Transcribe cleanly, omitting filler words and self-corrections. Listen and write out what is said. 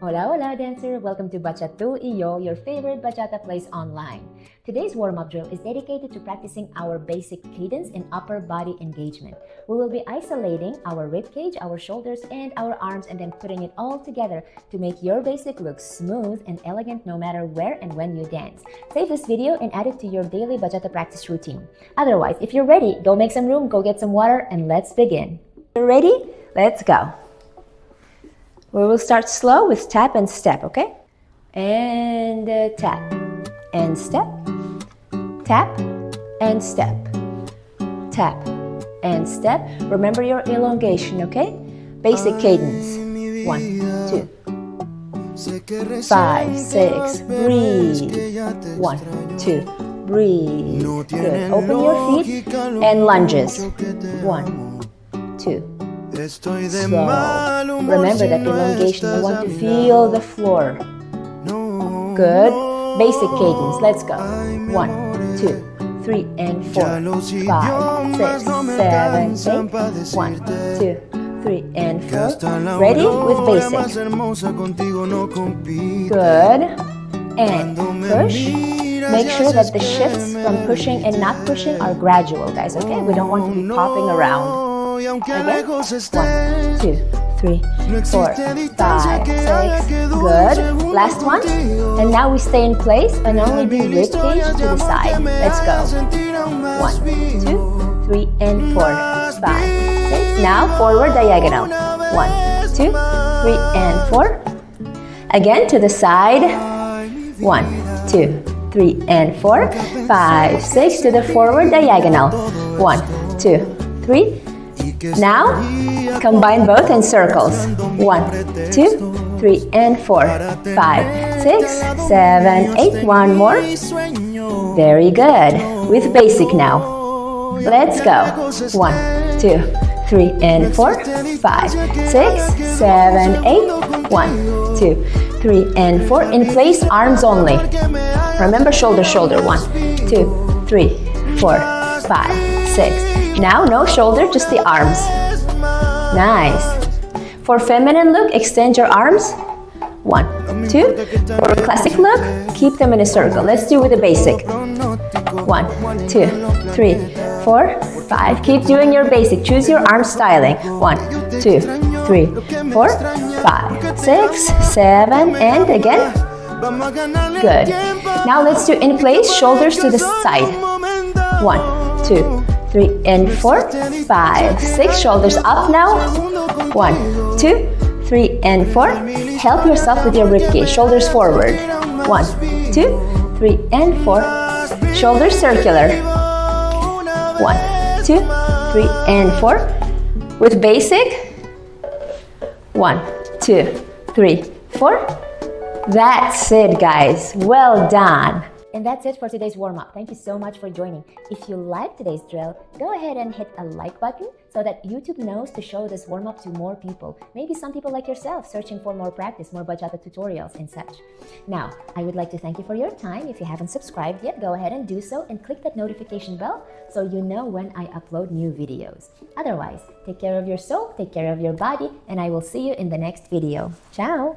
Hola, hola, dancer! Welcome to bachaTUyYO, your favorite bachata place online. Today's warm-up drill is dedicated to practicing our basic cadence and upper body engagement. We will be isolating our rib cage, our shoulders, and our arms, and then putting it all together to make your basic look smooth and elegant no matter where and when you dance. Save this video and add it to your daily bachata practice routine. Otherwise, if you're ready, go make some room, go get some water, and let's begin. You're ready? Let's go. We will start slow with tap and step, okay? And tap and step, tap and step, tap and step. Remember your elongation, okay? Basic cadence. 1, 2, 5, 6, breathe. 1, 2, breathe. Good. Open your feet and lunges. 1, 2. Slow. Remember that elongation. You want to feel the floor. Good. Basic cadence. Let's go. 1, 2, 3, and 4, 5, 6, 7, 8. 1, 2, 3, and 4. Ready? With basic. Good. And push. Make sure that the shifts from pushing and not pushing are gradual, guys, okay? We don't want to be popping around. Again. 1, 2, 3, 4, 5, 6. Good. Last one. And now we stay in place and only do rib cage to the side. Let's go. 1, 2, 3, and 4, 5, 6. Now forward diagonal. 1, 2, 3, and 4. Again to the side. 1, 2, 3, and 4, 5, 6 to the forward diagonal. 1, 2, 3. Now, combine both in circles. 1, 2, 3, and 4, 5, 6, 7, 8. One more. Very good. With basic now. Let's go. 1, 2, 3, and 4, 5, 6, 7, 8. 1, 2, 3, and 4. In place, arms only. Remember shoulder, shoulder. 1, 2, 3, 4, 5, 6. Now, no shoulder, just the arms. Nice. For feminine look, extend your arms. 1, 2. For a classic look, keep them in a circle. Let's do with a basic. 1, 2, 3, 4, 5. Keep doing your basic. Choose your arm styling. 1, 2, 3, 4, 5, 6, 7, and again. Good. Now let's do in place, shoulders to the side. 1, 2, 3, and 4, 5, 6. Shoulders up now. 1, 2, 3, and 4. Help yourself with your ribcage. Shoulders forward. 1, 2, 3, and 4. Shoulders circular. 1, 2, 3, and 4. With basic. 1, 2, 3, 4. That's it, guys. Well done. And that's it for today's warm-up. Thank you so much for joining. If you like today's drill, go ahead and hit a like button so that YouTube knows to show this warm-up to more people. Maybe some people like yourself searching for more practice, more bachata tutorials and such. Now, I would like to thank you for your time. If you haven't subscribed yet, go ahead and do so and click that notification bell so you know when I upload new videos. Otherwise, take care of your soul, take care of your body, and I will see you in the next video. Ciao!